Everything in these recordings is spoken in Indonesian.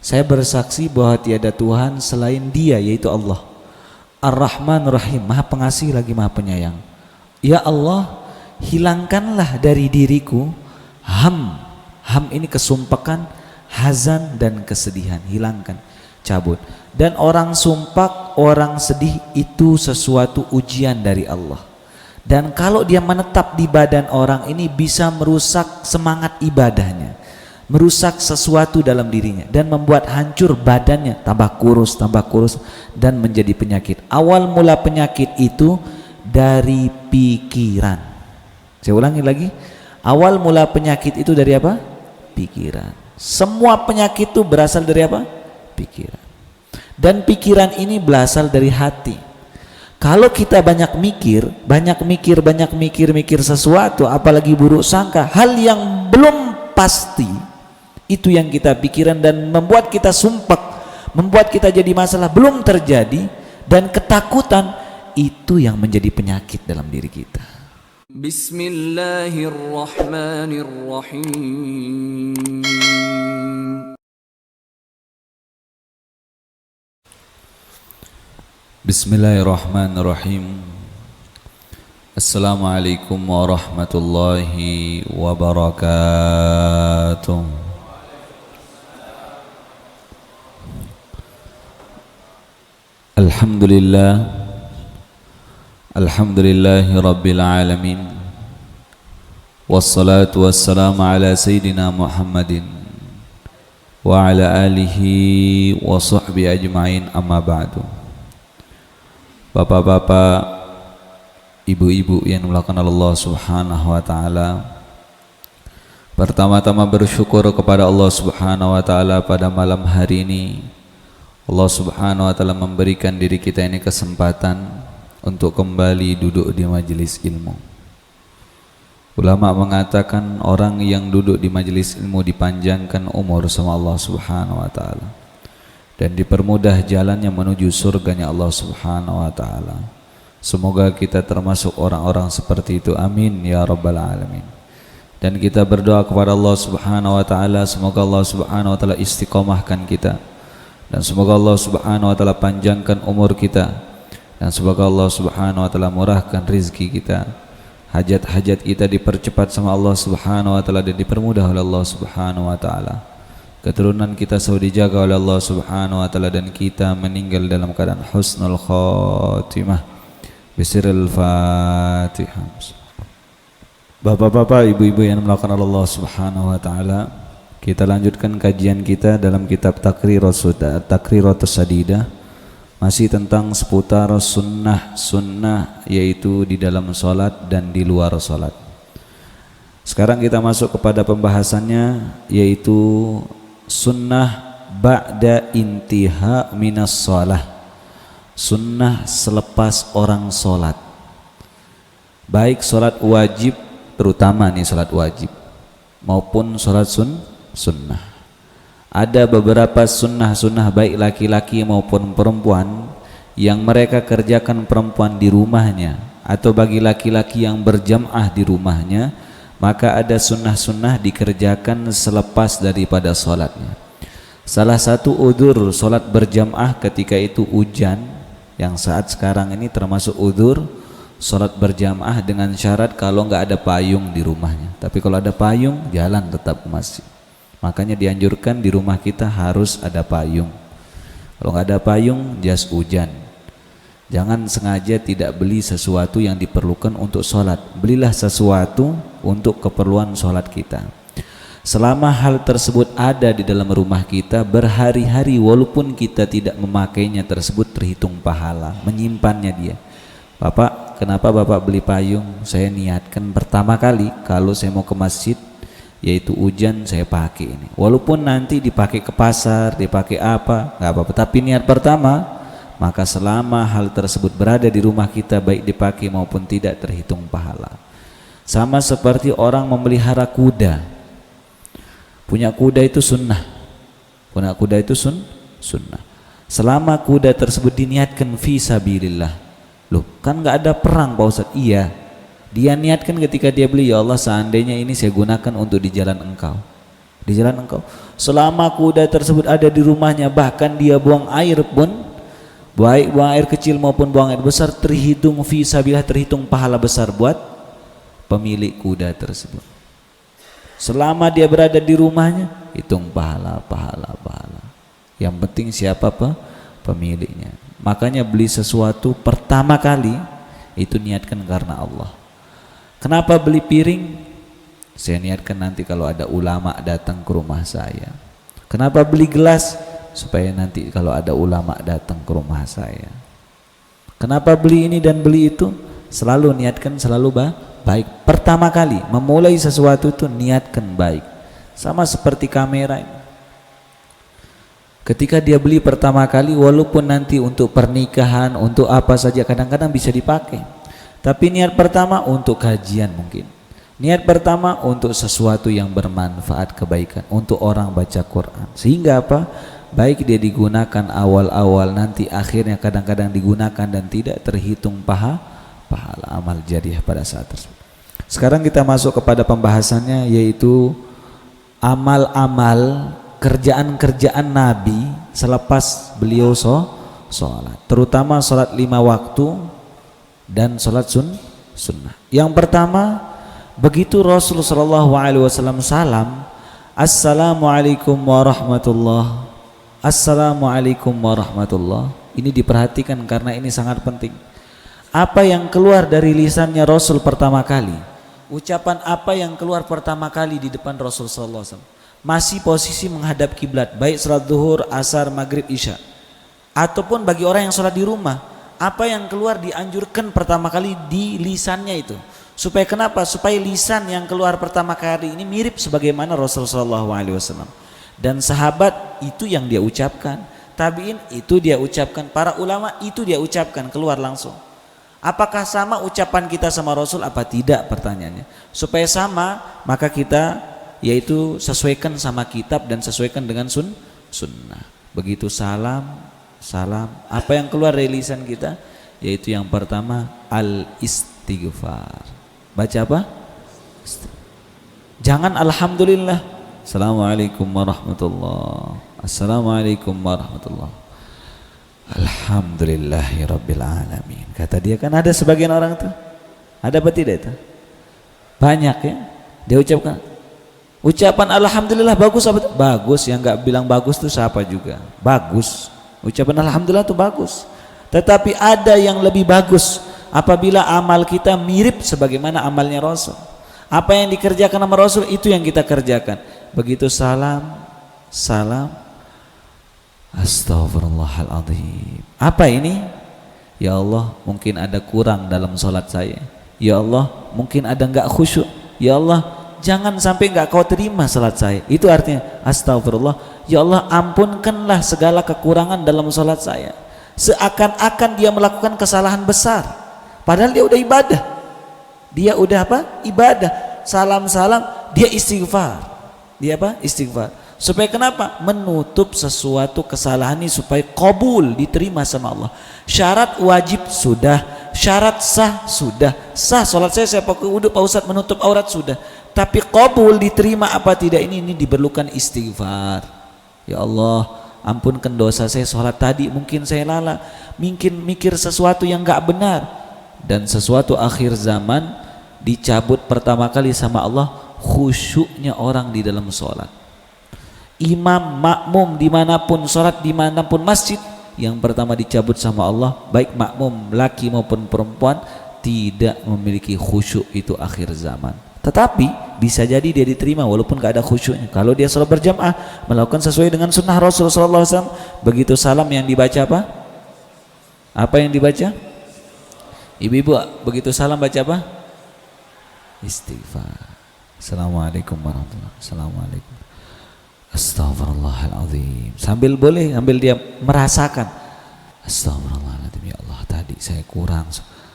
Saya bersaksi bahwa tiada Tuhan selain Dia, yaitu Allah. Ar-Rahman Rahim, Maha Pengasih lagi Maha Penyayang. Ya Allah, hilangkanlah dari diriku ham ini kesumpakan, hazan dan kesedihan. Hilangkan, cabut. Dan orang sumpak, orang sedih itu sesuatu ujian dari Allah. Dan kalau dia menetap di badan orang ini bisa merusak semangat ibadahnya, merusak sesuatu dalam dirinya, dan membuat hancur badannya, tambah kurus dan menjadi penyakit. Awal mula penyakit itu dari pikiran. Saya ulangi lagi, awal mula penyakit itu dari apa? Pikiran. Semua penyakit itu berasal dari apa? Pikiran. Dan pikiran ini berasal dari hati. Kalau kita banyak mikir sesuatu, apalagi buruk sangka, hal yang belum pasti, itu yang kita pikiran dan membuat kita sumpek, membuat kita jadi masalah belum terjadi, dan ketakutan itu yang menjadi penyakit dalam diri kita. Bismillahirrahmanirrahim. Bismillahirrahmanirrahim. Assalamualaikum warahmatullahi wabarakatuh. Alhamdulillahi rabbil alamin. Wassalatu wassalamu ala sayyidina Muhammadin wa ala alihi wa sahbihi ajma'in, amma ba'du. Bapak-bapak, ibu-ibu yang dimuliakan Allah Subhanahu wa taala, pertama-tama bersyukur kepada Allah Subhanahu wa taala pada malam hari ini. Allah Subhanahu wa taala memberikan diri kita ini kesempatan untuk kembali duduk di majelis ilmu. Ulama mengatakan orang yang duduk di majelis ilmu dipanjangkan umur sama Allah Subhanahu wa taala dan dipermudah jalannya menuju surganya Allah Subhanahu wa taala. Semoga kita termasuk orang-orang seperti itu, amin ya rabbal alamin. Dan kita berdoa kepada Allah Subhanahu wa taala, semoga Allah Subhanahu wa taala istiqomahkan kita, dan semoga Allah Subhanahu wa taala panjangkan umur kita, dan semoga Allah Subhanahu wa taala murahkan rizki kita, hajat-hajat kita dipercepat sama Allah Subhanahu wa taala dan dipermudah oleh Allah Subhanahu wa taala. Keturunan kita selalu dijaga oleh Allah Subhanahu wa taala dan kita meninggal dalam keadaan husnul khatimah. Bisirul Fatihah. Bapak-bapak, ibu-ibu yang dimuliakan Allah Subhanahu wa taala, kita lanjutkan kajian kita dalam kitab Taqriratus Sadidah, masih tentang seputar sunnah, yaitu di dalam salat dan di luar salat. Sekarang kita masuk kepada pembahasannya, yaitu sunnah ba'da intiha minas shalah, sunnah selepas orang sholat, baik sholat wajib, terutama nih sholat wajib, maupun sholat sunnah. Ada beberapa sunnah baik laki-laki maupun perempuan yang mereka kerjakan perempuan di rumahnya, atau bagi laki-laki yang berjamaah di rumahnya, maka ada sunnah dikerjakan selepas daripada sholatnya. Salah satu udzur sholat berjamaah ketika itu hujan, yang saat sekarang ini termasuk udzur sholat berjamaah dengan syarat kalau nggak ada payung di rumahnya. Tapi kalau ada payung, jalan tetap ke masjid. Makanya dianjurkan di rumah kita harus ada payung. Kalau nggak ada payung, jas hujan. Jangan sengaja tidak beli sesuatu yang diperlukan untuk sholat. Belilah sesuatu untuk keperluan sholat kita. Selama hal tersebut ada di dalam rumah kita berhari-hari, walaupun kita tidak memakainya tersebut, terhitung pahala menyimpannya dia. Bapak, kenapa Bapak beli payung? Saya niatkan pertama kali kalau saya mau ke masjid, yaitu hujan, saya pakai ini. Walaupun nanti dipakai ke pasar, dipakai apa, nggak apa-apa. Tapi niat pertama, maka selama hal tersebut berada di rumah kita, baik dipakai maupun tidak, terhitung pahala. Sama seperti orang memelihara kuda. Punya kuda itu sunnah. Punya kuda itu sunnah. Selama kuda tersebut diniatkan fi sabilillah. Loh, kan nggak ada perang Pak Ustadz? Iya. Dia niatkan ketika dia beli, ya Allah, seandainya ini saya gunakan untuk di jalan Engkau. di jalan engkau. Selama kuda tersebut ada di rumahnya, bahkan dia buang air pun, baik buang air kecil maupun buang air besar, terhitung fi sabilillah, terhitung pahala besar buat pemilik kuda tersebut. Selama dia berada di rumahnya, hitung pahala. Yang penting siapa pemiliknya. Makanya beli sesuatu pertama kali itu niatkan karena Allah. Kenapa beli piring? Saya niatkan nanti kalau ada ulama datang ke rumah saya. Kenapa beli gelas? Supaya nanti kalau ada ulama datang ke rumah saya. Kenapa beli ini dan beli itu? Selalu niatkan selalu baik. Pertama kali memulai sesuatu itu niatkan baik. Sama seperti kamera ini. Ketika dia beli pertama kali, walaupun nanti untuk pernikahan, untuk apa saja, kadang-kadang bisa dipakai. Tapi niat pertama untuk kajian mungkin. Niat pertama untuk sesuatu yang bermanfaat, kebaikan, untuk orang baca Quran. Sehingga apa? Baik dia digunakan awal-awal, nanti akhirnya kadang-kadang digunakan dan tidak terhitung pahala amal jariah pada saat tersebut. Sekarang kita masuk kepada pembahasannya, yaitu amal-amal kerjaan-kerjaan Nabi selepas beliau sholat, terutama sholat 5 waktu dan sholat sunnah. Yang pertama, begitu Rasulullah SAW salam, assalamualaikum warahmatullah, assalamualaikum warahmatullah. Ini diperhatikan karena ini sangat penting. Apa yang keluar dari lisannya Rasul pertama kali, ucapan apa yang keluar pertama kali di depan Rasulullah SAW, masih posisi menghadap kiblat, baik salat zuhur, asar, maghrib, isya, ataupun bagi orang yang sholat di rumah, apa yang keluar dianjurkan pertama kali di lisannya itu. Supaya kenapa? Supaya lisan yang keluar pertama kali ini mirip sebagaimana Rasulullah SAW. Dan sahabat itu yang dia ucapkan, tabiin itu dia ucapkan, para ulama itu dia ucapkan, keluar langsung. Apakah sama ucapan kita sama Rasul apa tidak? Pertanyaannya. Supaya sama, maka kita yaitu sesuaikan sama kitab dan sesuaikan dengan sunnah. Begitu salam, apa yang keluar dari lisan kita? Yaitu yang pertama al-istighfar. Baca apa? Jangan alhamdulillah, assalamualaikum warahmatullah, assalamualaikum warahmatullah, alhamdulillahirabbil alamin. Kata dia, kan ada sebagian orang tuh, ada apa tidak itu? Banyak ya, dia ucapkan ucapan alhamdulillah bagus apa? Bagus, yang enggak bilang bagus tuh siapa juga? Bagus. Ucapan alhamdulillah tuh bagus. Tetapi ada yang lebih bagus apabila amal kita mirip sebagaimana amalnya Rasul. Apa yang dikerjakan sama Rasul itu yang kita kerjakan. Begitu salam, astagfirullahaladzim. Apa ini? Ya Allah, mungkin ada kurang dalam sholat saya. Ya Allah, mungkin ada enggak khusyuk. Ya Allah, jangan sampai enggak kau terima salat saya. Itu artinya astagfirullah, ya Allah ampunkanlah segala kekurangan dalam salat saya. Seakan-akan dia melakukan kesalahan besar, padahal dia udah ibadah. Dia udah apa? Ibadah. Salam-salam, dia istighfar. Dia apa? Istighfar. Supaya kenapa? Menutup sesuatu kesalahan ini supaya qabul, diterima sama Allah. Syarat wajib sudah, syarat sah sudah. Sah salat saya pakai wudu, Pak Ustaz, menutup aurat sudah. Tapi qabul, diterima apa tidak, ini diperlukan istighfar. Ya Allah, ampunkan dosa saya sholat tadi, mungkin saya lala, mungkin mikir sesuatu yang gak benar. Dan sesuatu akhir zaman dicabut pertama kali sama Allah, khusyuknya orang di dalam sholat. Imam, makmum dimanapun sholat, dimanapun masjid, yang pertama dicabut sama Allah, baik makmum laki maupun perempuan, tidak memiliki khusyuk, itu akhir zaman. Tetapi bisa jadi dia diterima walaupun gak ada khusyuknya. Kalau dia sholat berjamaah, melakukan sesuai dengan sunnah Rasulullah SAW, begitu salam yang dibaca apa? Apa yang dibaca? Ibu-ibu, begitu salam baca apa? Istighfar. Assalamualaikum warahmatullahi wabarakatuh. Assalamualaikum. Astaghfirullahaladzim. Sambil boleh, sambil dia merasakan, astaghfirullahaladzim, ya Allah tadi saya kurang.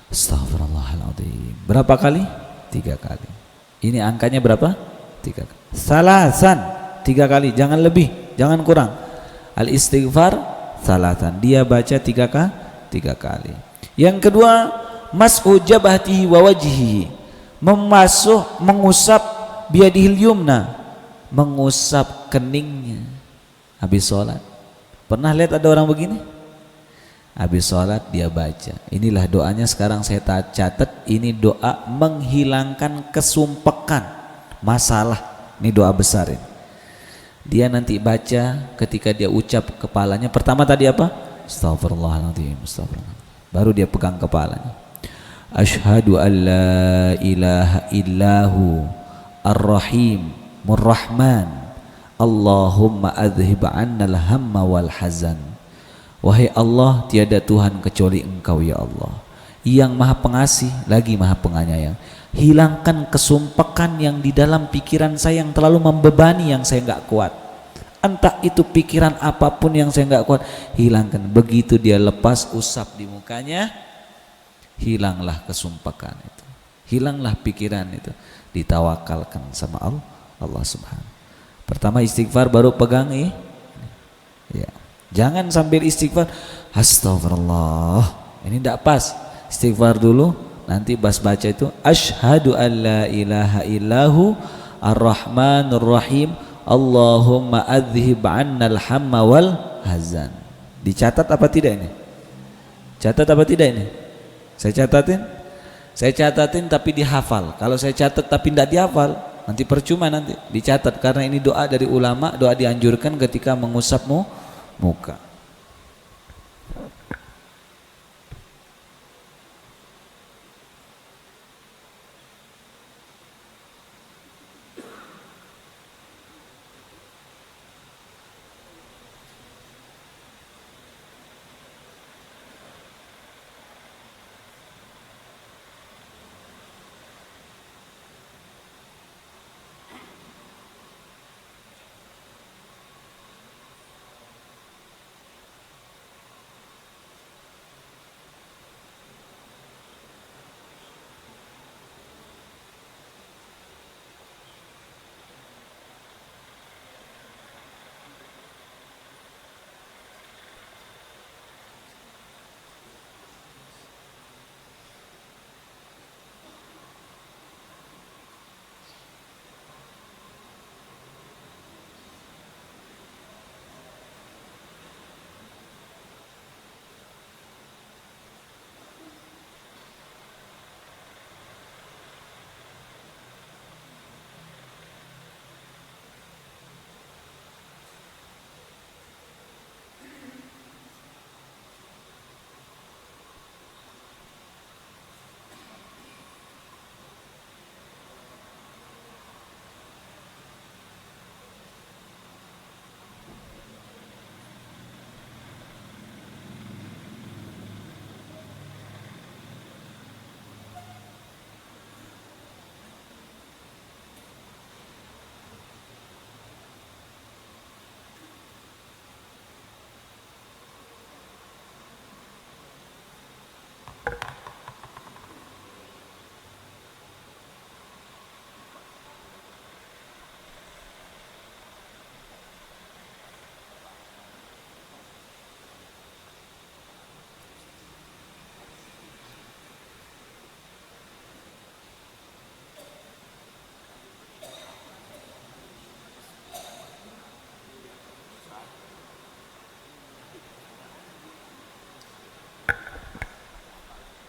Astaghfirullahaladzim. Berapa kali? 3 kali. Ini angkanya berapa? 3 kali. Salasan, 3 kali, jangan lebih, jangan kurang. Al-istighfar salasan, dia baca 3 kali. Yang kedua, mas'u jabhatihi wa wajhihi, mengusap biadihil yumna, mengusap keningnya habis sholat. Pernah lihat ada orang begini? Habis sholat dia baca. Inilah doanya sekarang saya catat. Ini doa menghilangkan kesumpekan masalah. Ini doa besar ini. Dia nanti baca ketika dia ucap kepalanya. Pertama tadi apa? Astagfirullahaladzim, astagfirullah. Baru dia pegang kepalanya. Asyhadu an la ilaha illahu ar-rahim murrahman. Allahumma adhib annal hamma wal hazan. Wahai Allah, tiada Tuhan kecuali Engkau ya Allah, yang maha pengasih lagi maha penyayang. Hilangkan kesumpekan yang di dalam pikiran saya yang terlalu membebani, yang saya nggak kuat. Entah itu pikiran apapun yang saya nggak kuat, hilangkan. Begitu dia lepas, usap di mukanya, hilanglah kesumpekan itu, hilanglah pikiran itu. Ditawakalkan sama Allah Subhanahu. Pertama istighfar, baru pegang ya. Jangan sambil istighfar astagfirullah, ini tidak pas. Istighfar dulu, nanti pas baca itu asyhadu an la ilaha illahu ar-rahmanur rahim Allahumma adhib annal hamma wal hazan. Dicatat apa tidak ini? Catat apa tidak ini? Saya catatin? Saya catatin tapi dihafal. Kalau saya catat tapi tidak dihafal, nanti percuma, nanti dicatat. Karena ini doa dari ulama, doa dianjurkan ketika mengusap muka.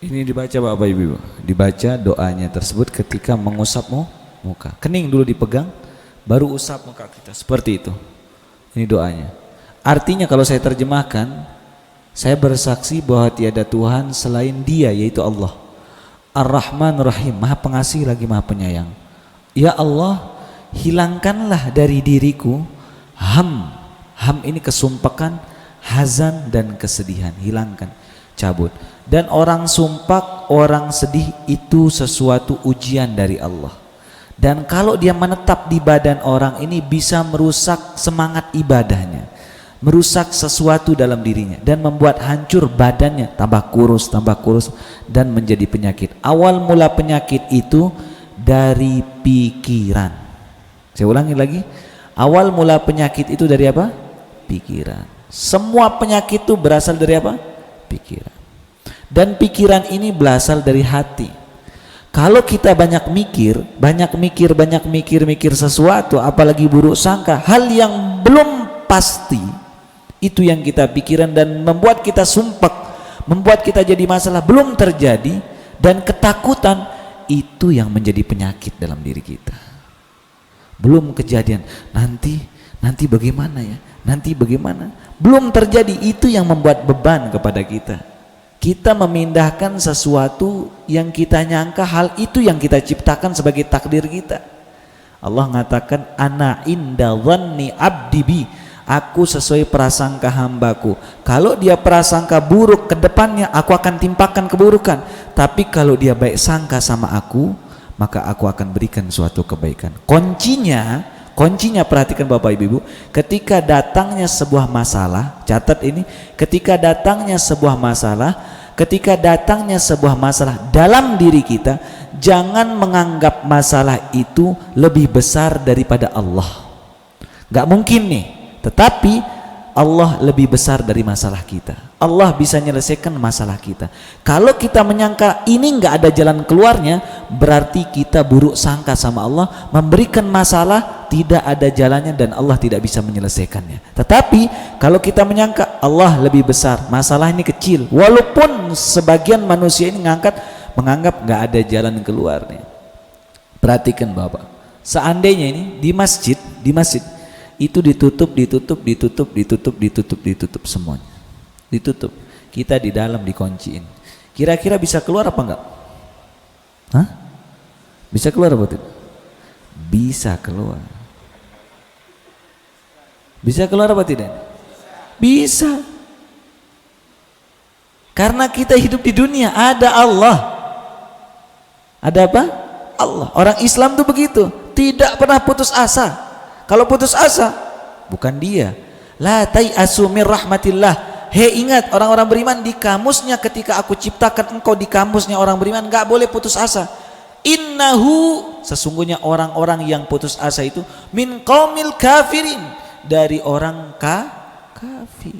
Ini dibaca Bapak Ibu, dibaca doanya tersebut ketika mengusap muka. Kening dulu dipegang, baru usap muka kita, seperti itu. Ini doanya. Artinya kalau saya terjemahkan, saya bersaksi bahwa tiada Tuhan selain Dia, yaitu Allah. Ar-Rahman Rahim, maha pengasih lagi maha penyayang. Ya Allah, hilangkanlah dari diriku ham ini kesumpekan, hazan dan kesedihan, hilangkan, cabut. Dan orang sumpak, orang sedih itu sesuatu ujian dari Allah. Dan kalau dia menetap di badan orang ini bisa merusak semangat ibadahnya, merusak sesuatu dalam dirinya dan membuat hancur badannya, tambah kurus dan menjadi penyakit. Awal mula penyakit itu dari pikiran. Saya ulangi lagi, awal mula penyakit itu dari apa? Pikiran. Semua penyakit itu berasal dari apa? Pikiran. Dan pikiran ini berasal dari hati. Kalau kita banyak mikir sesuatu, apalagi buruk sangka, hal yang belum pasti, itu yang kita pikiran dan membuat kita sumpek, membuat kita jadi masalah, belum terjadi, dan ketakutan itu yang menjadi penyakit dalam diri kita. Belum kejadian, nanti bagaimana ya, nanti bagaimana, belum terjadi, itu yang membuat beban kepada kita. Kita memindahkan sesuatu yang kita nyangka hal itu yang kita ciptakan sebagai takdir kita. Allah mengatakan, ana inda dhanni abdi bi, aku sesuai prasangka hambaku. Kalau dia prasangka buruk ke depannya, aku akan timpakan keburukan. Tapi kalau dia baik sangka sama aku, maka aku akan berikan suatu kebaikan. Kuncinya perhatikan Bapak Ibu, ketika datangnya sebuah masalah, catat ini, ketika datangnya sebuah masalah dalam diri kita, jangan menganggap masalah itu lebih besar daripada Allah. Gak mungkin nih, tetapi Allah lebih besar dari masalah kita. Allah bisa menyelesaikan masalah kita. Kalau kita menyangka ini nggak ada jalan keluarnya, berarti kita buruk sangka sama Allah, memberikan masalah tidak ada jalannya dan Allah tidak bisa menyelesaikannya. Tetapi kalau kita menyangka Allah lebih besar, masalah ini kecil, walaupun sebagian manusia ini menganggap nggak ada jalan keluarnya. Perhatikan Bapak, seandainya ini di masjid itu ditutup semuanya, ditutup, kita di dalam dikunciin, kira-kira bisa keluar apa enggak? Hah? Bisa keluar apa tidak? Bisa keluar. Bisa keluar apa tidak? Bisa. Karena kita hidup di dunia, ada Allah. Ada apa? Allah. Orang Islam tuh begitu, tidak pernah putus asa. Kalau putus asa, bukan dia. La tai'asu mir rahmatillah. Hei, ingat orang-orang beriman, di kamusnya ketika aku ciptakan engkau, di kamusnya orang beriman gak boleh putus asa. Innahu, sesungguhnya orang-orang yang putus asa itu min qaumil kafirin, dari orang kafir.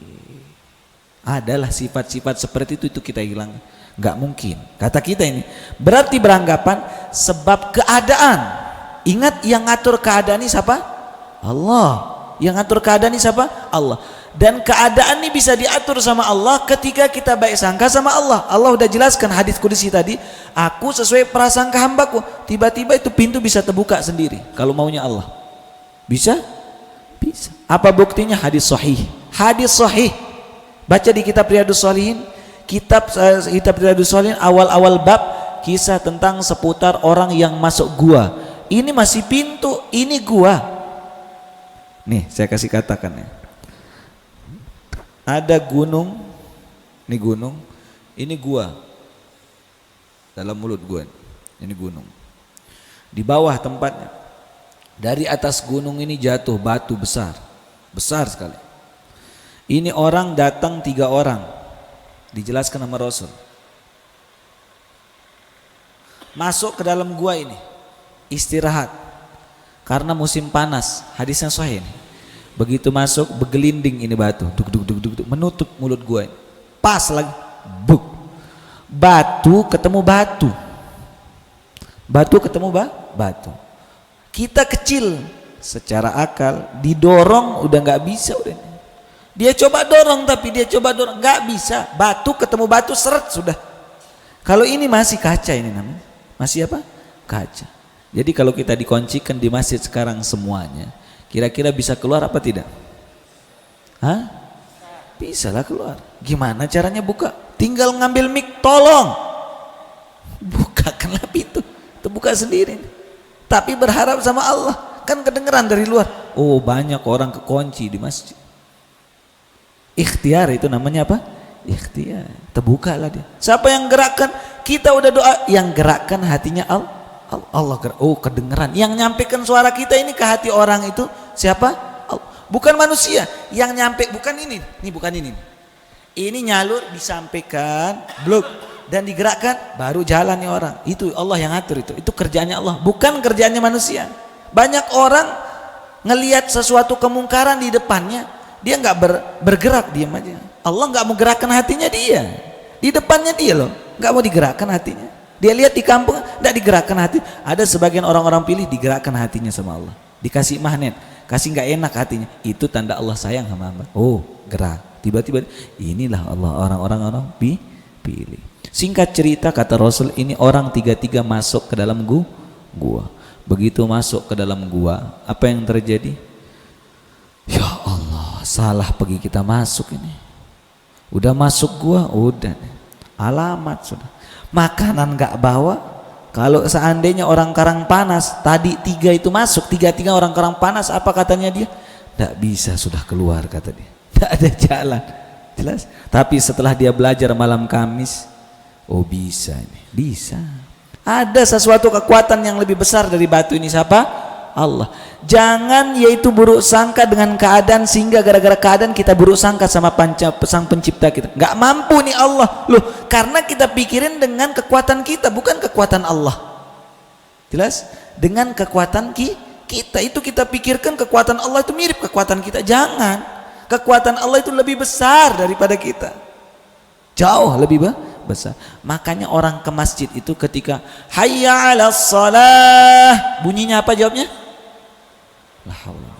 Adalah sifat-sifat seperti itu kita hilang. Gak mungkin. Kata kita ini berarti beranggapan sebab keadaan. Ingat, yang ngatur keadaan ini siapa? Allah. Yang ngatur keadaan ini siapa? Allah. Dan keadaan ini bisa diatur sama Allah ketika kita baik sangka sama Allah. Allah udah jelaskan hadis qudsi tadi, aku sesuai prasangka hambaku. Tiba-tiba itu pintu bisa terbuka sendiri kalau maunya Allah. Bisa? Bisa. Apa buktinya? Hadis sahih. Hadis sahih. Baca di kitab Riyadhus Shalihin, kitab Riyadhus Shalihin awal-awal bab kisah tentang seputar orang yang masuk gua. Ini masih pintu, ini gua. Nih saya kasih katakan ya, ada gunung, ini gua, dalam mulut gua, ini gunung, di bawah tempatnya, dari atas gunung ini jatuh batu besar sekali. Ini orang datang 3 orang, dijelaskan sama Rasul, masuk ke dalam gua ini, istirahat karena musim panas, hadisnya sahih. Begitu masuk, bergelinding ini batu, duk, menutup mulut gua ini. Pas lagi, buk, batu ketemu batu, batu ketemu batu. Kita kecil secara akal, didorong udah nggak bisa, udah. Dia coba dorong, nggak bisa. Batu ketemu batu, seret sudah. Kalau ini masih kaca, ini namanya masih apa? Kaca. Jadi kalau kita dikuncikan di masjid sekarang semuanya, kira-kira bisa keluar apa tidak? Hah? Bisa lah keluar. Gimana caranya buka? Tinggal ngambil mic, tolong bukakanlah pintu, terbuka sendiri. Tapi berharap sama Allah, kan kedengeran dari luar. Oh, banyak orang kekunci di masjid. Ikhtiar itu namanya apa? Ikhtiar. Terbukalah dia. Siapa yang gerakkan? Kita udah doa, yang gerakkan hatinya Allah. Oh, kedengeran. Yang nyampaikan suara kita ini ke hati orang itu siapa? Allah. Bukan manusia. Yang nyampe bukan ini. Ini bukan ini. Ini nyalur, disampaikan, blok, dan digerakkan, baru jalan nih orang. Itu Allah yang ngatur itu. Itu kerjaannya Allah, bukan kerjaannya manusia. Banyak orang ngelihat sesuatu kemungkaran di depannya, dia nggak bergerak, diam aja. Allah nggak mau gerakkan hatinya dia. Di depannya dia loh, nggak mau digerakkan hatinya. Dia lihat di kampung tidak digerakkan hati. Ada sebagian orang-orang pilih digerakkan hatinya sama Allah, dikasih magnet, kasih nggak enak hatinya, itu tanda Allah sayang sama hamba. Oh, gerak. Tiba-tiba inilah Allah, orang-orang pilih. Singkat cerita, kata Rasul, ini orang tiga-tiga masuk ke dalam gua. Begitu masuk ke dalam gua, apa yang terjadi? Ya Allah, salah pergi kita masuk ini. Udah masuk gua, udah alamat sudah. Makanan nggak bawa. Kalau seandainya orang Karang Panas tadi 3 itu masuk, 3 orang Karang Panas, apa katanya dia? Nggak bisa, sudah keluar kata dia. Nggak ada jalan, jelas. Tapi setelah dia belajar malam Kamis, oh bisa ini, bisa. Ada sesuatu kekuatan yang lebih besar dari batu ini, siapa? Allah. Jangan yaitu buruk sangka dengan keadaan, sehingga gara-gara keadaan kita buruk sangka sama sang pencipta kita. Nggak mampu nih Allah, loh, karena kita pikirin dengan kekuatan kita, bukan kekuatan Allah. Jelas? Dengan kekuatan kita itu kita pikirkan kekuatan Allah itu mirip kekuatan kita. Jangan, kekuatan Allah itu lebih besar daripada kita, jauh lebih besar. Makanya orang ke masjid itu ketika hayya 'alas shalah, bunyinya apa jawabnya? La haula.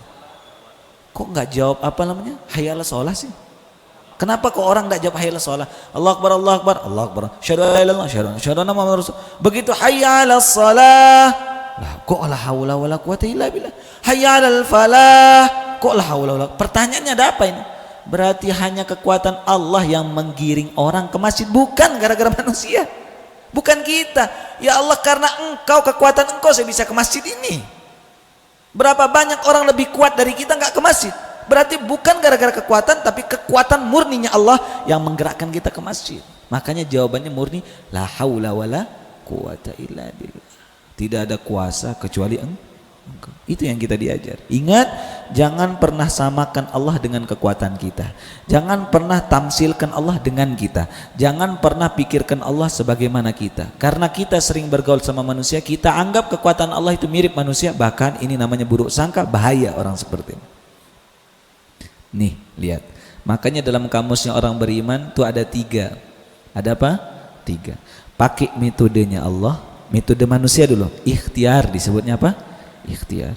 Kok nggak jawab apa namanya? Hayya 'alas shalah sih? Kenapa kok orang nggak jawab hayya 'alas shalah? Allahu akbar, Allahu akbar, Allahu akbar. Asyhadu an la ilaha illallah, asyhadu anna Muhammadar Rasul. Begitu hayya 'alas shalah, lah kok la haula wala quwata illa billah. Hayya 'alal falah, kok la haula wala. Pertanyaannya ada apa ini? Berarti hanya kekuatan Allah yang menggiring orang ke masjid, bukan gara-gara manusia, bukan kita. Ya Allah, karena Engkau, kekuatan Engkau saya bisa ke masjid ini. Berapa banyak orang lebih kuat dari kita nggak ke masjid? Berarti bukan gara-gara kekuatan, tapi kekuatan murninya Allah yang menggerakkan kita ke masjid. Makanya jawabannya murni, la haula wala quwata illa billah. Tidak ada kuasa kecuali Engkau. Itu yang kita diajar. Ingat, jangan pernah samakan Allah dengan kekuatan kita. Jangan pernah tamsilkan Allah dengan kita. Jangan pernah pikirkan Allah sebagaimana kita. Karena kita sering bergaul sama manusia, kita anggap kekuatan Allah itu mirip manusia. Bahkan ini namanya buruk sangka, bahaya orang seperti ini. Nih, lihat. Makanya dalam kamusnya orang beriman itu ada 3. Ada apa? 3. Pakai metodenya Allah, metode manusia dulu. Ikhtiar disebutnya apa?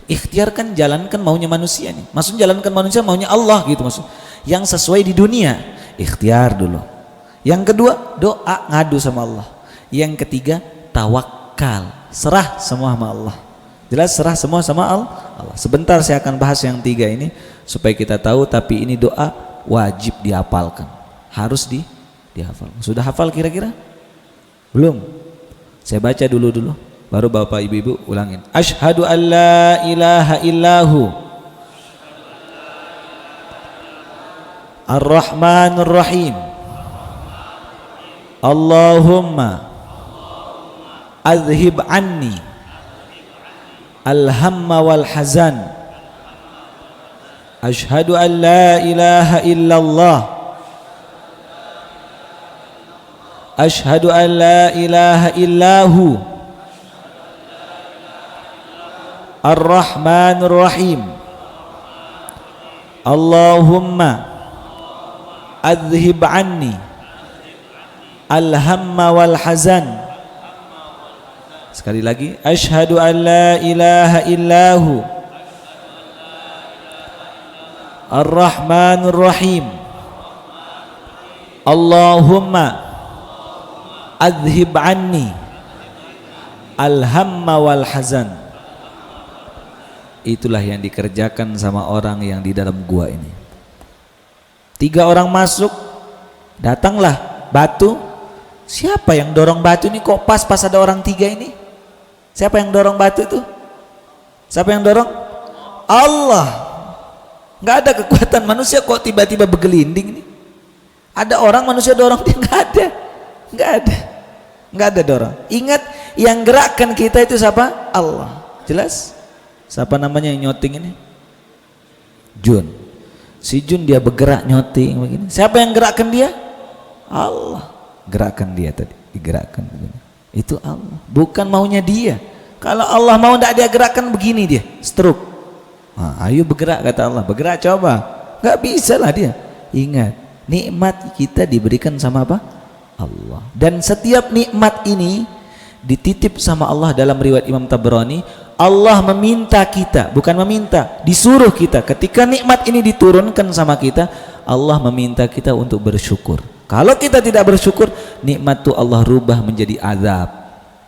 Ikhtiar kan jalankan maunya manusia nih. Maksudnya jalankan manusia maunya Allah gitu maksud. Yang sesuai di dunia, ikhtiar dulu. Yang kedua, doa, ngadu sama Allah. Yang ketiga, tawakal, serah semua sama Allah. Jelas, serah semua sama Allah. Sebentar saya akan bahas yang 3 ini supaya kita tahu, tapi ini doa wajib dihafalkan. Harus dihafal. Sudah hafal kira-kira? Belum? Saya baca dulu. Baru bapak ibu-ibu ulangin. Asyhadu an la ilaha illahu ar-Rahmanur Rahim. Allahumma adhib anni al-hamma wal hazan. Asyhadu an la ilaha illallah. Asyhadu an la ilaha illahu Ar-Rahmanur Rahim. Allahumma adhib anni al-hamma wal hazan. Sekali lagi, asyhadu an la ilaha illahu Ar-Rahmanur Rahim. Allahumma adhib anni al-hamma wal hazan. Itulah yang dikerjakan sama orang yang di dalam gua ini. 3 orang masuk, datanglah batu. Siapa yang dorong batu ini? Kok pas ada orang 3 ini? Siapa yang dorong batu itu? Siapa yang dorong? Allah. Nggak ada kekuatan manusia kok tiba-tiba bergelinding ini. Ada orang manusia dorong dia? Nggak ada dorong. Ingat, yang gerakkan kita itu siapa? Allah. Jelas? Siapa namanya yang nyoting ini? Jun. Si Jun dia bergerak nyoting begini. Siapa yang gerakkan dia? Allah. Gerakkan dia tadi, digerakkan begini. Itu Allah. Bukan maunya dia. Kalau Allah mau tidak dia gerakkan begini dia, stroke. Nah, ayo bergerak kata Allah. Bergerak coba. Nggak bisa lah dia. Ingat, nikmat kita diberikan sama apa? Allah. Dan setiap nikmat ini dititip sama Allah. Dalam riwayat Imam Tabrani, Allah meminta kita, bukan meminta, disuruh kita, ketika nikmat ini diturunkan sama kita, Allah meminta kita untuk bersyukur. Kalau kita tidak bersyukur, nikmat itu Allah rubah menjadi azab,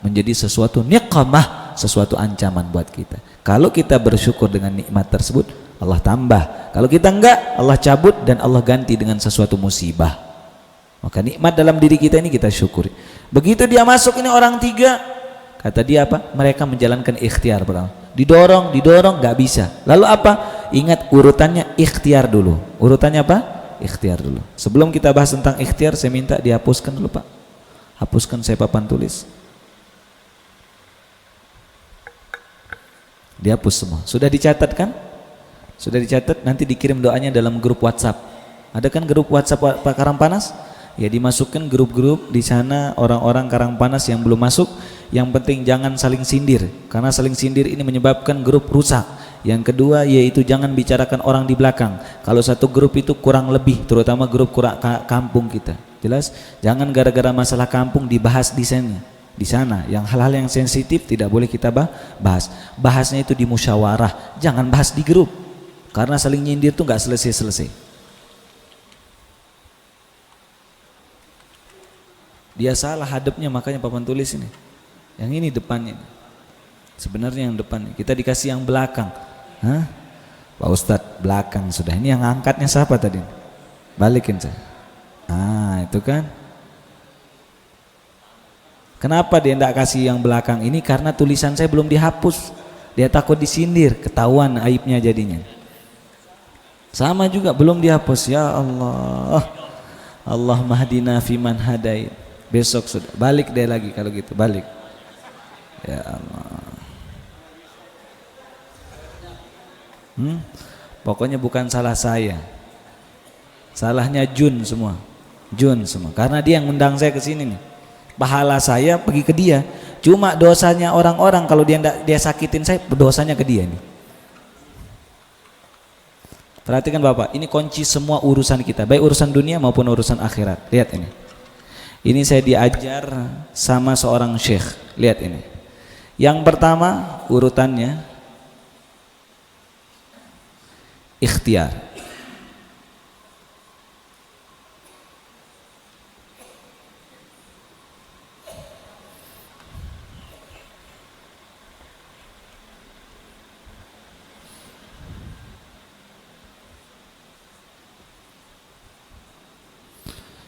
menjadi sesuatu niqamah, sesuatu ancaman buat kita. Kalau kita bersyukur dengan nikmat tersebut, Allah tambah. Kalau kita enggak, Allah cabut dan Allah ganti dengan sesuatu musibah. Maka nikmat dalam diri kita ini kita syukuri. Begitu dia masuk ini orang tiga, kata dia apa? Mereka menjalankan ikhtiar. Didorong, nggak bisa. Lalu apa? Ingat urutannya, ikhtiar dulu. Urutannya apa? Ikhtiar dulu. Sebelum kita bahas tentang ikhtiar, saya minta dihapuskan dulu Pak. Hapuskan saya papan tulis. Dihapus semua. Sudah dicatat kan? Sudah dicatat, nanti dikirim doanya dalam grup WhatsApp. Ada kan grup WhatsApp Pak Karangpanas? Ya, dimasukkan grup-grup di sana orang-orang Karangpanas yang belum masuk. Yang penting jangan saling sindir, karena saling sindir ini menyebabkan grup rusak. Yang kedua yaitu jangan bicarakan orang di belakang. Kalau satu grup itu kurang lebih, terutama grup kampung kita. Jelas? Jangan gara-gara masalah kampung dibahas di sana. Di sana yang hal-hal yang sensitif tidak boleh kita bahas. Bahasnya itu di musyawarah, jangan bahas di grup. Karena saling nyindir itu nggak selesai-selesai. Dia salah hadapnya, makanya papan tulis ini. Yang ini depannya. Sebenarnya yang depan. Kita dikasih yang belakang. Hah? Pak Ustadz, belakang sudah. Ini yang angkatnya siapa tadi? Balikin saya. Ah, itu kan. Kenapa dia tidak kasih yang belakang ini? Karena tulisan saya belum dihapus. Dia takut disindir, ketahuan aibnya jadinya. Sama juga belum dihapus. Ya Allah, Allah mahdina fiman hadait. Besok sudah balik deh lagi kalau gitu, balik. Ya Allah. Pokoknya bukan salah saya, salahnya Jun semua. Karena dia yang undang saya ke sini nih. Pahala saya pergi ke dia. Cuma dosanya orang-orang kalau dia sakitin saya, dosanya ke dia nih. Perhatikan Bapak, ini kunci semua urusan kita, baik urusan dunia maupun urusan akhirat. Lihat ini. Ini saya diajar sama seorang syekh. Lihat ini. Yang pertama urutannya ikhtiar.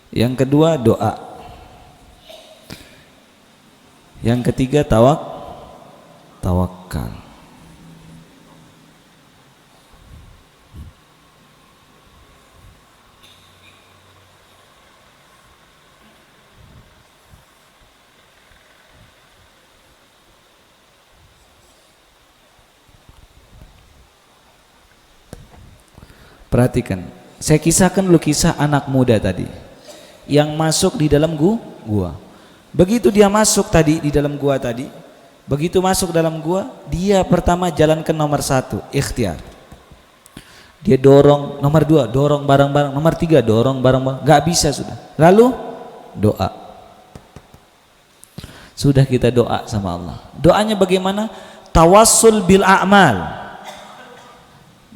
Yang kedua doa. Yang ketiga tawakal. Perhatikan, saya kisahkan dulu kisah anak muda tadi yang masuk di dalam gua. Begitu dia masuk tadi di dalam gua tadi, begitu masuk dalam gua, dia pertama jalankan nomor 1, ikhtiar. Dia dorong, nomor 2, dorong bareng-bareng, nomor 3, dorong bareng-bareng, nggak bisa sudah. Lalu doa. Sudah kita doa sama Allah. Doanya bagaimana? Tawassul bil a'mal.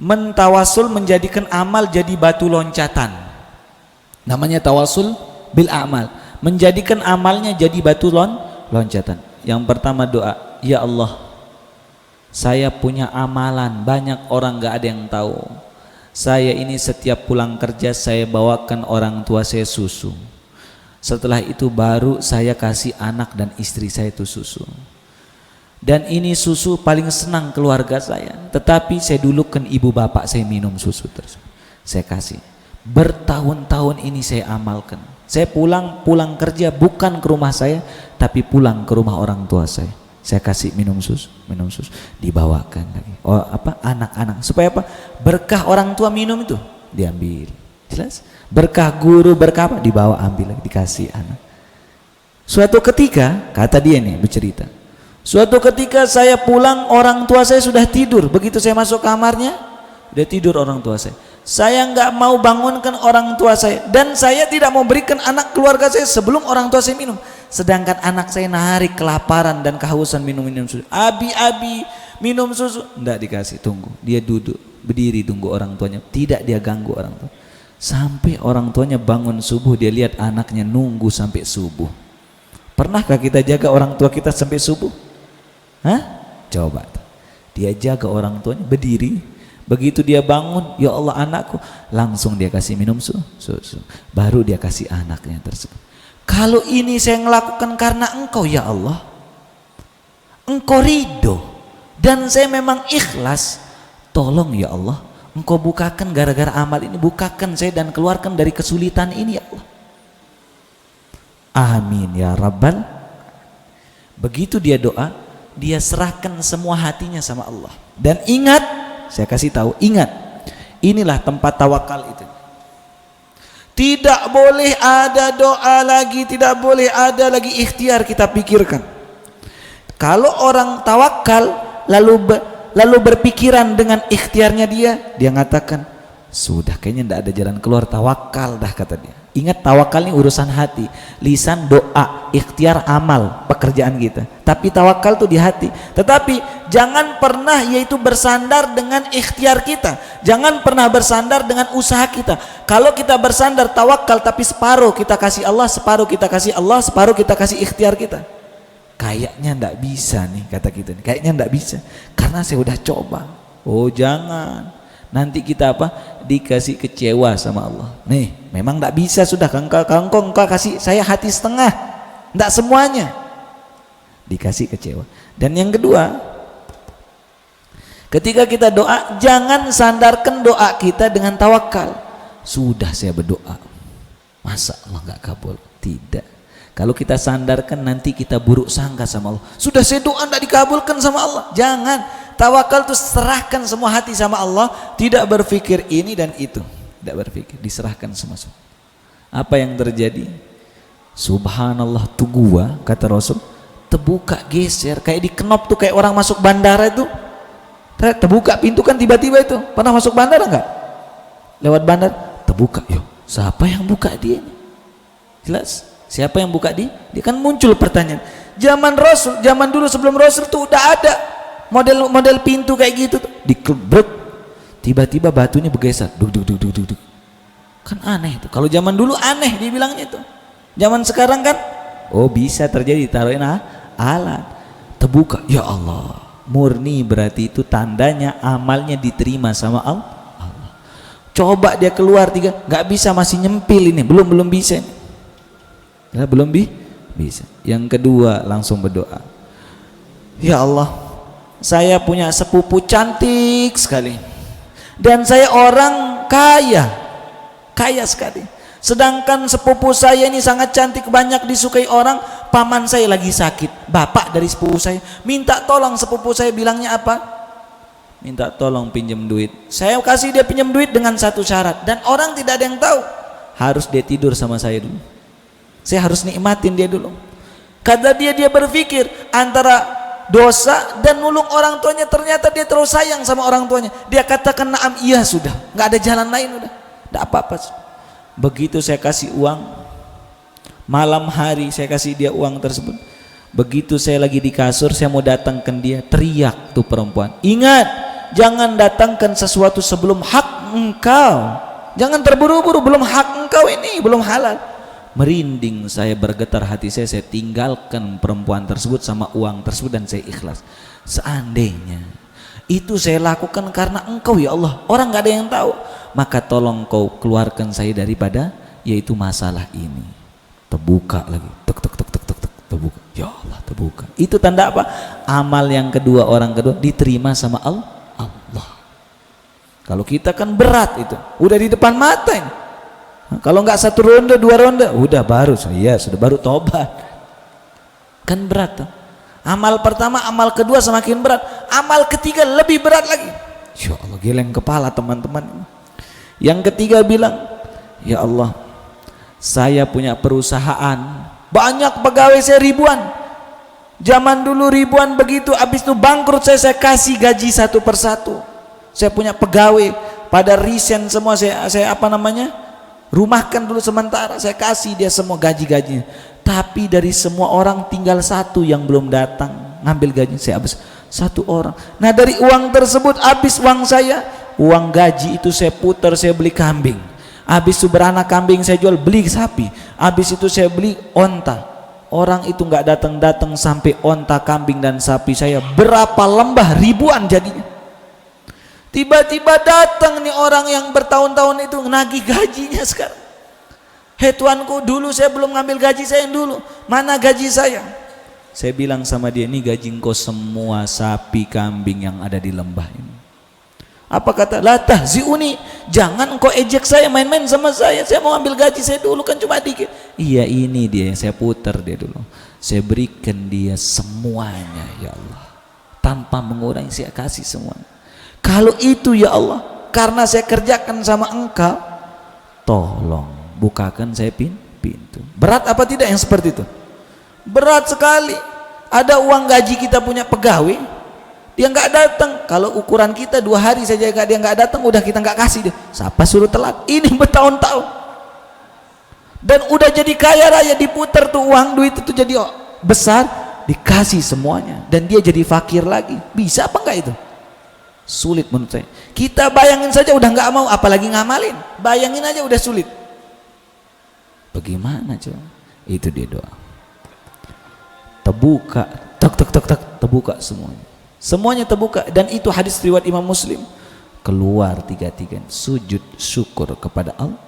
Mentawasul menjadikan amal jadi batu loncatan. Namanya tawasul bil a'mal, menjadikan amalnya jadi batu loncatan. Yang pertama doa, ya Allah, saya punya amalan, banyak orang gak ada yang tahu. Saya ini setiap pulang kerja saya bawakan orang tua saya susu. Setelah itu baru saya kasih anak dan istri saya itu susu. Dan ini susu paling senang keluarga saya. Tetapi saya dulukan ibu bapak saya minum susu tersebut. Saya kasih. Bertahun-tahun ini saya amalkan. Saya pulang kerja bukan ke rumah saya, tapi pulang ke rumah orang tua saya. Saya kasih minum susu, dibawakan lagi. Oh, apa? Anak-anak. Supaya apa? Berkah orang tua minum itu diambil. Jelas? Berkah guru, berkah apa? Dibawa ambil lagi, dikasih anak. Suatu ketika, kata dia nih bercerita. Suatu ketika saya pulang, orang tua saya sudah tidur. Begitu saya masuk kamarnya, udah tidur orang tua saya. Saya nggak mau bangunkan orang tua saya, dan saya tidak mau berikan anak keluarga saya sebelum orang tua saya minum. Sedangkan anak saya nahari kelaparan dan kehausan minum susu. Abi minum susu, enggak dikasih, tunggu. Dia duduk, berdiri tunggu orang tuanya, tidak dia ganggu orang tua. Sampai orang tuanya bangun subuh, dia lihat anaknya nunggu sampai subuh. Pernahkah kita jaga orang tua kita sampai subuh? Hah? Coba. Dia jaga orang tuanya, berdiri. Begitu dia bangun, ya Allah anakku, langsung dia kasih minum susu. Baru dia kasih anaknya tersebut. Kalau ini saya melakukan karena engkau ya Allah, engkau ridho, dan saya memang ikhlas, tolong ya Allah, engkau bukakan gara-gara amal ini, bukakan saya dan keluarkan dari kesulitan ini ya Allah. Amin ya Rabbal. Begitu dia doa, dia serahkan semua hatinya sama Allah. Dan ingat, saya kasih tahu, ingat, inilah tempat tawakal itu. Tidak boleh ada doa lagi, tidak boleh ada lagi ikhtiar kita pikirkan. Kalau orang tawakal lalu berpikiran dengan ikhtiarnya dia ngatakan, sudah kayaknya tidak ada jalan keluar, tawakal dah, kata dia. Ingat, tawakal ini urusan hati, lisan doa, ikhtiar amal, pekerjaan kita. Tapi tawakal tuh di hati. Tetapi jangan pernah yaitu bersandar dengan ikhtiar kita. Jangan pernah bersandar dengan usaha kita. Kalau kita bersandar tawakal tapi separuh kita kasih Allah, separuh kita kasih Allah, separuh kita kasih ikhtiar kita, kayaknya ndak bisa nih, kata kita nih. Kayaknya ndak bisa karena saya udah coba. Oh jangan, nanti kita apa? Dikasih kecewa sama Allah. Nih, memang ndak bisa, sudah engkau kasih saya hati setengah, ndak semuanya. Dikasih kecewa. Dan yang kedua, ketika kita doa, jangan sandarkan doa kita dengan tawakal. Sudah saya berdoa, masa Allah nggak kabul? Tidak. Kalau kita sandarkan, nanti kita buruk sangka sama Allah. Sudah saya doa nggak dikabulkan sama Allah. Jangan. Tawakal itu serahkan semua hati sama Allah, tidak berpikir ini dan itu, tidak berpikir, diserahkan semua. Apa yang terjadi? Subhanallah, tuh gua, kata Rasul, terbuka geser kayak di kenop tuh, kayak orang masuk bandara itu, terbuka pintu kan tiba-tiba itu. Pernah masuk bandara nggak? Lewat bandar, terbuka. Yo, siapa yang buka dia ini? Jelas, siapa yang buka dia? Dia kan muncul pertanyaan. Zaman Rasul, zaman dulu sebelum Rasul tuh udah ada model pintu kayak gitu tuh, dikebrek, tiba-tiba batunya bergeser, duk. Kan aneh itu. Kalau zaman dulu aneh dibilangnya itu. Zaman sekarang kan, oh bisa terjadi, taruhin alat, terbuka, ya Allah, murni, berarti itu tandanya amalnya diterima sama Allah. Coba dia keluar tiga, nggak bisa, masih nyempil ini, belum bisa, ya, belum bisa. Yang kedua, langsung berdoa, ya Allah, saya punya sepupu cantik sekali, dan saya orang kaya sekali. Sedangkan sepupu saya ini sangat cantik, banyak disukai orang. Paman saya lagi sakit, bapak dari sepupu saya minta tolong. Sepupu saya bilangnya apa? Minta tolong pinjam duit. Saya kasih dia pinjam duit dengan satu syarat, dan orang tidak ada yang tahu. Harus dia tidur sama saya dulu. Saya harus nikmatin dia dulu. Kata dia berpikir antara dosa dan nulung orang tuanya, ternyata dia terlalu sayang sama orang tuanya. Dia katakan naam, iya, sudah nggak ada jalan lain, udah nggak apa-apa. Begitu saya kasih uang, malam hari saya kasih dia uang tersebut. Begitu saya lagi di kasur, saya mau datangkan dia, teriak tuh perempuan, ingat, jangan datangkan sesuatu sebelum hak engkau, jangan terburu-buru, belum hak engkau ini, belum halal. Merinding saya, bergetar hati saya tinggalkan perempuan tersebut sama uang tersebut, dan saya ikhlas. Seandainya itu saya lakukan karena engkau ya Allah, orang gak ada yang tahu, maka tolong kau keluarkan saya daripada yaitu masalah ini. Terbuka lagi, tek, terbuka, ya Allah, terbuka. Itu tanda apa? Amal yang kedua, orang kedua diterima sama Allah. Kalau kita kan berat, itu udah di depan mata ini. Kalau nggak satu ronde, dua ronde, udah baru sudah baru tobat. Kan berat tuh. Amal pertama, amal kedua semakin berat, amal ketiga lebih berat lagi. Ya Allah, geleng kepala teman-teman. Yang ketiga bilang, ya Allah, saya punya perusahaan, banyak pegawai saya ribuan. Zaman dulu ribuan, begitu habis itu bangkrut saya kasih gaji satu persatu. Saya punya pegawai pada resign semua, saya apa namanya, rumahkan dulu sementara, saya kasih dia semua gaji-gajinya. Tapi dari semua orang tinggal satu yang belum datang ngambil gaji, saya habis satu orang. Nah dari uang tersebut habis uang saya, uang gaji itu saya putar, saya beli kambing, habis itu beranak kambing saya jual, beli sapi, habis itu saya beli onta. Orang itu nggak datang-datang sampai onta, kambing dan sapi saya berapa lembah, ribuan jadinya. Tiba-tiba datang nih orang yang bertahun-tahun itu nagih gajinya sekarang. Hei tuanku, dulu saya belum ngambil gaji saya yang dulu, mana gaji saya? Saya bilang sama dia, ini gaji engkau semua sapi kambing yang ada di lembah ini. Apa kata? La tahziuni, jangan engkau ejek saya, main-main sama saya mau ambil gaji saya dulu kan cuma dikit. Iya ini dia yang saya putar dia dulu, saya berikan dia semuanya ya Allah, tanpa mengurangi, saya kasih semuanya. Kalau itu ya Allah, karena saya kerjakan sama engkau, tolong bukakan saya pintu. Berat apa tidak yang seperti itu? Berat sekali. Ada uang gaji kita punya pegawai, dia nggak datang. Kalau ukuran kita 2 hari saja dia nggak datang, udah kita nggak kasih dia. Siapa suruh telat? Ini bertahun-tahun. Dan udah jadi kaya raya, diputar tuh uang duit itu jadi besar, dikasih semuanya, dan dia jadi fakir lagi. Bisa apa enggak itu? Sulit menurut saya. Kita bayangin saja udah nggak mau, apalagi ngamalin. Bayangin aja udah sulit. Bagaimana coba? Itu dia doa. Terbuka, terbuka semuanya. Semuanya terbuka, dan itu hadis riwayat Imam Muslim. Keluar 3-3 sujud syukur kepada Allah.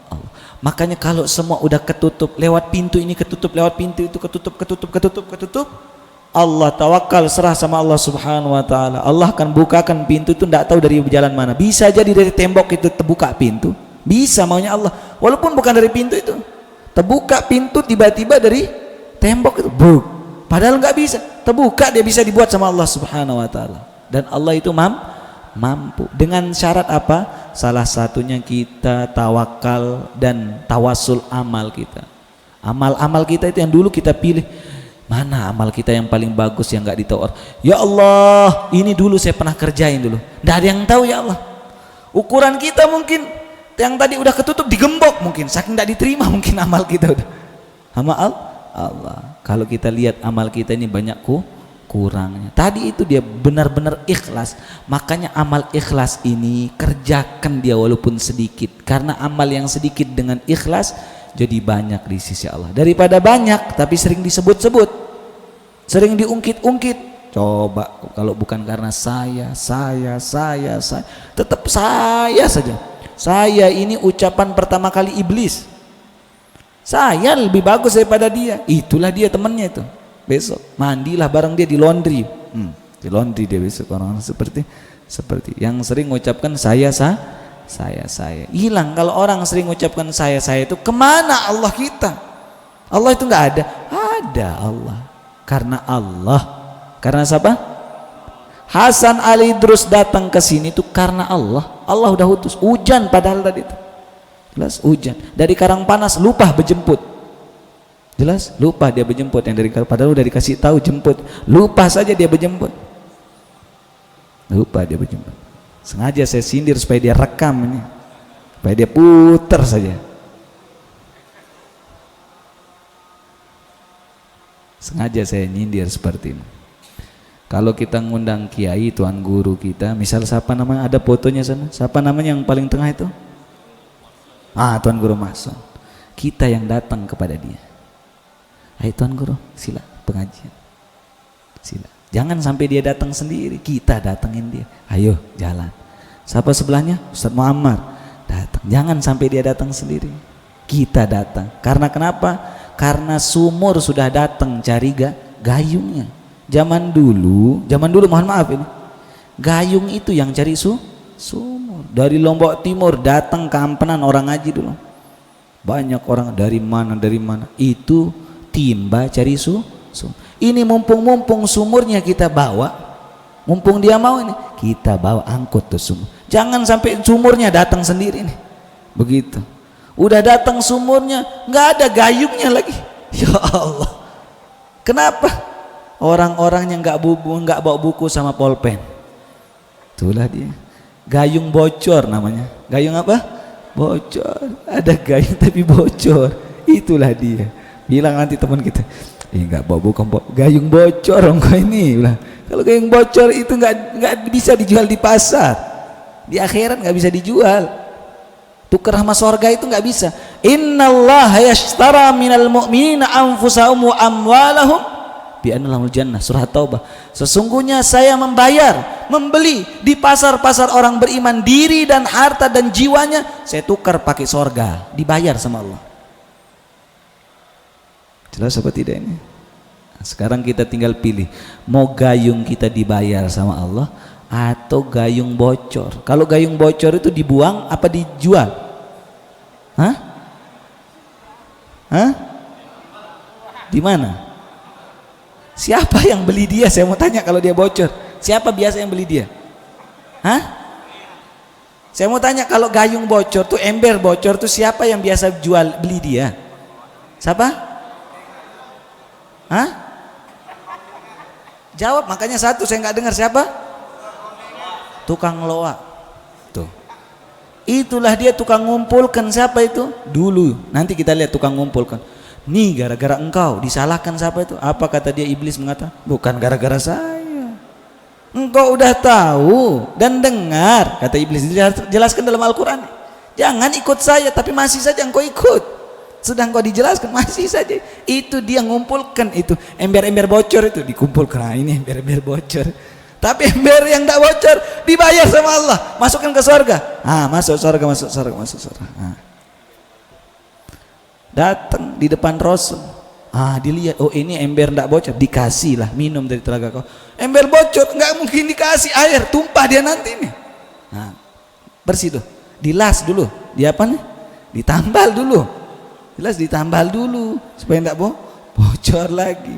Makanya kalau semua udah ketutup, lewat pintu ini ketutup, lewat pintu itu ketutup, Allah tawakal, serah sama Allah subhanahu wa ta'ala. Allah akan bukakan pintu itu, tidak tahu dari jalan mana. Bisa jadi dari tembok itu terbuka pintu, bisa maunya Allah, walaupun bukan dari pintu itu. Terbuka pintu tiba-tiba dari tembok itu, padahal nggak bisa, terbuka, dia bisa dibuat sama Allah subhanahu wa ta'ala. Dan Allah itu mampu. Dengan syarat apa? Salah satunya kita tawakal dan tawasul amal kita. Amal-amal kita itu yang dulu kita pilih, mana amal kita yang paling bagus yang nggak ditawar. Ya Allah, ini dulu saya pernah kerjain dulu, nggak ada yang tahu ya Allah. Ukuran kita mungkin yang tadi udah ketutup digembok, mungkin saking nggak diterima mungkin amal kita udah sama Allah. Kalau kita lihat amal kita ini banyak kurangnya. Tadi itu dia benar-benar ikhlas. Makanya amal ikhlas ini kerjakan dia walaupun sedikit, karena amal yang sedikit dengan ikhlas jadi banyak di sisi Allah, daripada banyak tapi sering disebut-sebut, sering diungkit-ungkit. Coba kalau bukan karena saya tetap saya saja. Saya ini ucapan pertama kali iblis, saya lebih bagus daripada dia. Itulah dia temannya itu. Besok mandilah bareng dia di laundry, di laundry dia besok. Orang seperti yang sering mengucapkan saya hilang. Kalau orang sering mengucapkan saya itu, kemana Allah kita? Allah itu nggak ada Allah. Karena siapa? Hasan Ali Idrus datang ke sini itu karena Allah udah utus hujan, padahal tadi itu jelas hujan dari Karangpanas, lupa berjemput. Jelas lupa dia berjemput, yang dari padahal udah dikasih tahu jemput, lupa saja dia berjemput. Sengaja saya sindir supaya dia rekam ini, supaya dia putar saja. Sengaja saya nyindir seperti ini. Kalau kita ngundang kiai, tuan guru kita, misal siapa namanya, ada fotonya sana, siapa namanya yang paling tengah itu? Tuan guru Mason. Kita yang datang kepada dia. Hai tuan guru, sila pengajian, sila. Jangan sampai dia datang sendiri, kita datengin dia. Ayo jalan. Siapa sebelahnya? Ustadz Muammar. Datang. Jangan sampai dia datang sendiri, kita datang. Karena kenapa? Karena sumur sudah datang cari gayungnya. Zaman dulu mohon maaf ini, gayung itu yang cari sumur. Dari Lombok Timur datang ke Ampenan orang ngaji dulu. Banyak orang dari mana itu timba cari ini. Mumpung sumurnya kita bawa, mumpung dia mau ini, kita bawa, angkut tuh sumur. Jangan sampai sumurnya datang sendiri nih. Begitu udah datang sumurnya nggak ada gayungnya lagi. Ya Allah, kenapa? Orang-orang yang nggak bawa buku sama pulpen, itulah dia Gayung bocor namanya. Gayung apa? Bocor. Ada gayung tapi bocor. Itulah dia. Bilang nanti teman kita, enggak bukan gayung bocor engkau ini. Bilang, kalau gayung bocor itu enggak bisa dijual di pasar. Di akhirat enggak bisa dijual. Tukar sama surga itu enggak bisa. Innallaha yashtara minal mu'minina anfusahum wa amwalahum bi anna lahumul jannah. Surah Taubah. Sesungguhnya saya membeli di pasar-pasar orang beriman diri dan harta dan jiwanya, saya tukar pakai surga, dibayar sama Allah. Jelas apa tidak ini? Nah, sekarang kita tinggal pilih, mau gayung kita dibayar sama Allah atau gayung bocor. Kalau gayung bocor itu dibuang apa dijual? Hah? Hah? Di mana? Siapa yang beli dia? Saya mau tanya kalau dia bocor. Siapa biasa yang beli dia? Hah? Saya mau tanya kalau gayung bocor tuh, ember bocor tuh, siapa yang biasa jual beli dia? Siapa? Hah? Jawab, makanya satu saya nggak dengar. Siapa? Tukang loa. Tuh. Itulah dia tukang ngumpulkan. Siapa itu? Dulu. Nanti kita lihat tukang ngumpulkan. Nih gara-gara engkau disalahkan siapa itu? Apa kata dia? Iblis mengatakan, bukan gara-gara saya. Engkau udah tahu dan dengar, kata iblis. Jelaskan dalam Al-Quran. Jangan ikut saya, tapi masih saja engkau ikut. Sedang kau dijelaskan masih saja. Itu dia ngumpulkan itu ember-ember bocor itu dikumpulkan. Nah, ini ember-ember bocor. Tapi ember yang tidak bocor dibayar sama Allah, masukkan ke surga. Masuk surga, masuk surga, masuk surga. Datang di depan Rasul. Dilihat, oh ini ember tidak bocor, dikasih lah minum dari telaga kau. Ember bocor nggak mungkin dikasih air, tumpah dia nanti nih. Bersih tuh, dilas dulu. Dia apa nih? Ditambal dulu. Jelas ditambal dulu supaya tidak bocor lagi.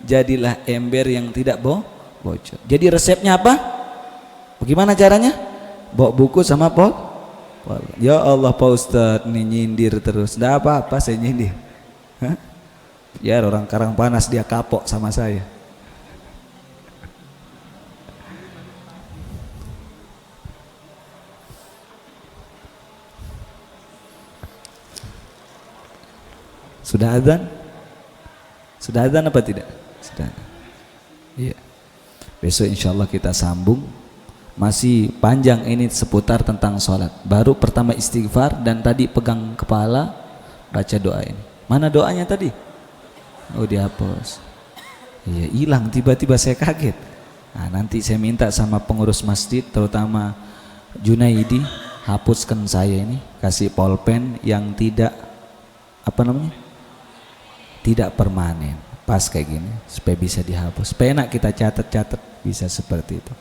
Jadilah ember yang tidak bocor. Jadi resepnya apa? Bagaimana caranya? Bawa buku sama pot. Ya Allah Pak Ustadz, ini nyindir terus. Tidak apa-apa saya nyindir. Ya orang Karang Panas dia kapok sama saya. Sudah azan? Sudah azan apa tidak? Sudah. Iya. Besok insya Allah kita sambung. Masih panjang ini seputar tentang sholat. Baru pertama istighfar dan tadi pegang kepala baca doa ini. Mana doanya tadi? Oh dihapus. Iya hilang, tiba-tiba saya kaget. Nanti saya minta sama pengurus masjid, terutama Junaidi, hapuskan saya ini, kasih pulpen yang tidak tidak permanen, pas kayak gini supaya bisa dihapus, supaya enak kita catat bisa seperti itu.